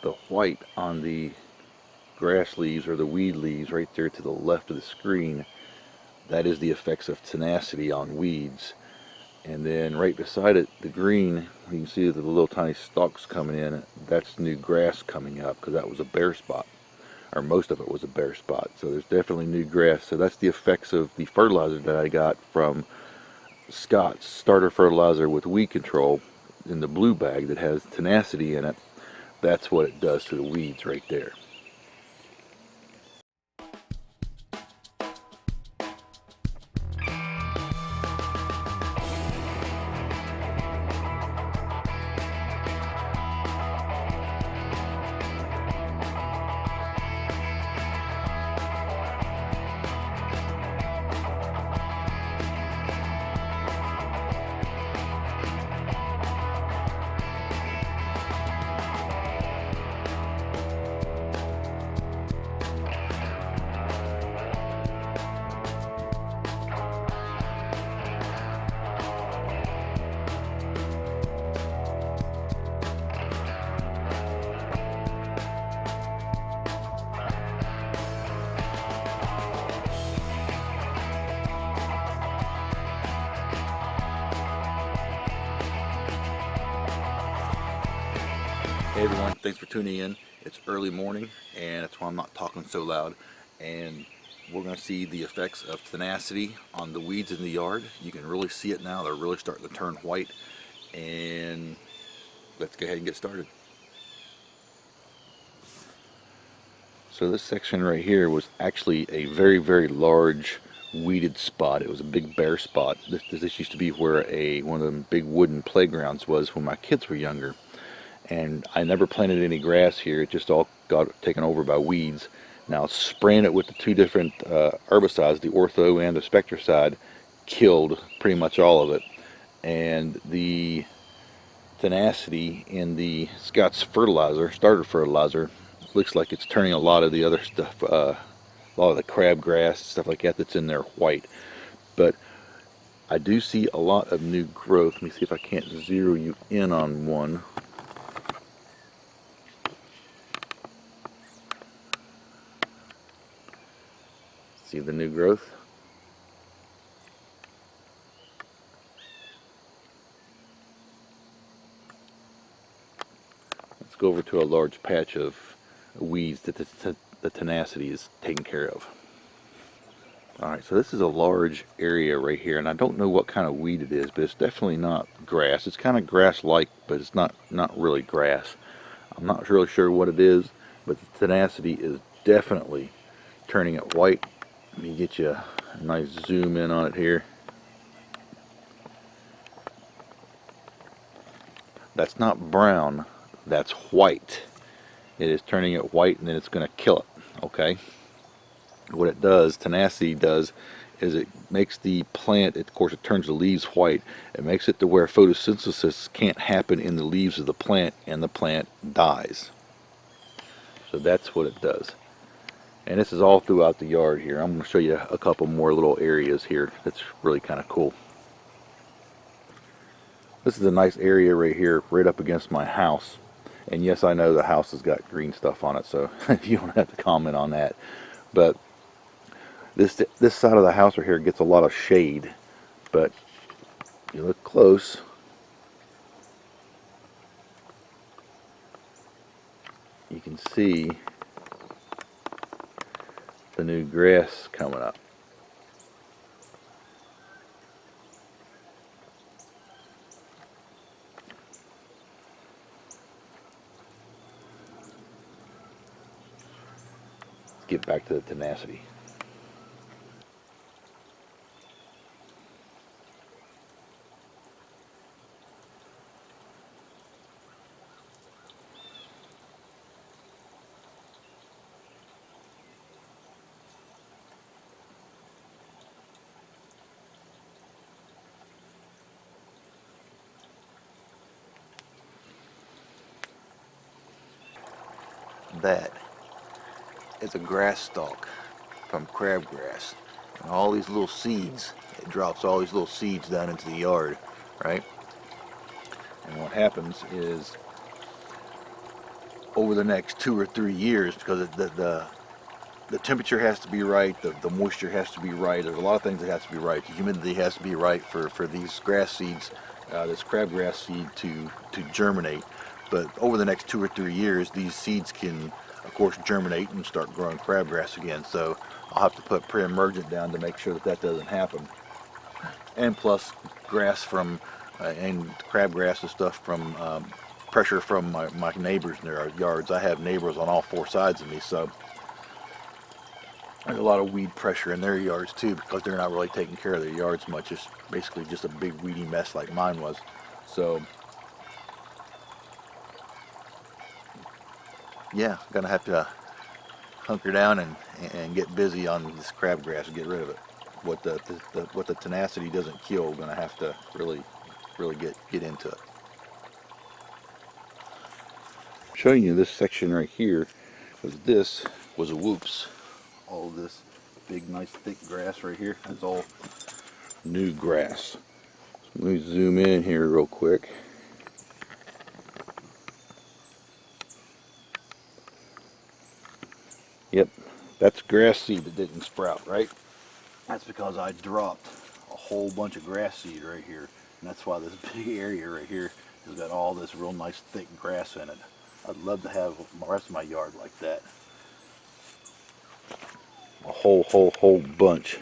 the white on the grass leaves or the weed leaves right there to the left of the screen, that is the effects of Tenacity on weeds. And then right beside it, the green, you can see the little tiny stalks coming in. That's new grass coming up because that was a bare spot, or most of it was a bare spot. So there's definitely new grass. So that's the effects of the fertilizer that I got from Scott's Starter Fertilizer with weed control in the blue bag that has Tenacity in it. That's what it does to the weeds right there. Hey everyone, thanks for tuning in. It's early morning and that's why I'm not talking so loud, and we're going to see the effects of Tenacity on the weeds in the yard. You can really see it now. They're really starting to turn white, and let's go ahead and get started. So this section right here was actually a very large weeded spot. It was a big bare spot. This used to be where one of them big wooden playgrounds was when my kids were younger. And I never planted any grass here. It just all got taken over by weeds. Now spraying it with the two different herbicides, the Ortho and the Spectracide, killed pretty much all of it. And the Tenacity in the Scott's fertilizer, Starter Fertilizer, looks like it's turning a lot of the other stuff, a lot of the crabgrass, stuff like that that's in there white. But I do see a lot of new growth. Let me see if I can't zero you in on one. See the new growth? Let's go over to a large patch of weeds that the Tenacity is taking care of. Alright, so this is a large area right here, and I don't know what kind of weed it is, but it's definitely not grass. It's kind of grass-like, but it's not really grass. I'm not really sure what it is, but the Tenacity is definitely turning it white. Let me get you a nice zoom in on it here. That's not brown, that's white. It is turning it white, and then it's going to kill it, okay? What it does, Tenacity does, is it makes the plant, of course it turns the leaves white, it makes it to where photosynthesis can't happen in the leaves of the plant, and the plant dies. So that's what it does. And this is all throughout the yard here. I'm going to show you a couple more little areas here that's really kind of cool. This is a nice area right here, right up against my house. And yes, I know the house has got green stuff on it, so you don't have to comment on that. But this side of the house right here gets a lot of shade. But if you look close, you can see the new grass coming up. Let's get back to the Tenacity. That is a grass stalk from Crabgrass. And all these little seeds, it drops all these little seeds down into the yard, right? And what happens is over the next 2 or 3 years, because the temperature has to be right, the moisture has to be right, there's a lot of things that has to be right. The humidity has to be right for these grass seeds, this crabgrass seed to germinate. But over the next 2 or 3 years, these seeds can, of course, germinate and start growing crabgrass again. So I'll have to put pre-emergent down to make sure that that doesn't happen. And plus, grass from, and crabgrass and stuff from pressure from my neighbors in their yards. I have neighbors on all 4 sides of me, so there's a lot of weed pressure in their yards too, because they're not really taking care of their yards much. It's basically just a big weedy mess like mine was. So yeah, I'm gonna have to hunker down and get busy on this crabgrass and get rid of it. What the tenacity doesn't kill, I'm gonna have to really get into it. Showing you this section right here, this was a whoops. All of this big nice thick grass right here, that's all new grass. So let me zoom in here real quick. Yep, that's grass seed that didn't sprout, right? That's because I dropped a whole bunch of grass seed right here, and that's why this big area right here has got all this real nice thick grass in it. I'd love to have the rest of my yard like that. A whole bunch.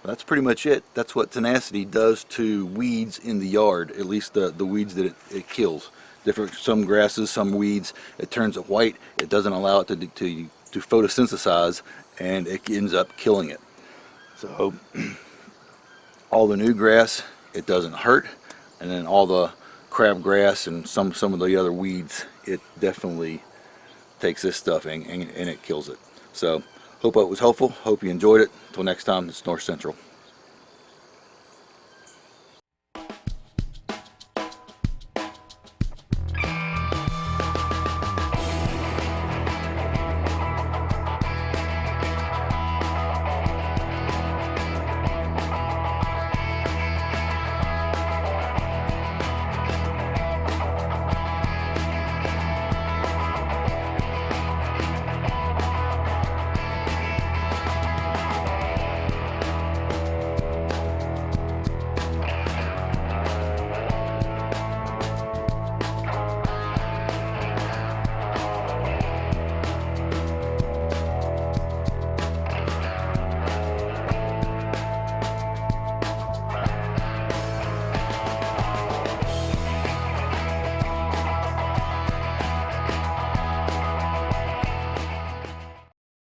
That's pretty much it. That's what Tenacity does to weeds in the yard, at least the weeds that it kills. Some grasses, some weeds, it turns it white. It doesn't allow it to photosynthesize, and it ends up killing it. So all the new grass, it doesn't hurt, and then all the crabgrass and some of the other weeds, it definitely takes this stuff and it kills it. So hope it was helpful. Hope you enjoyed it. Until next time, it's North Central.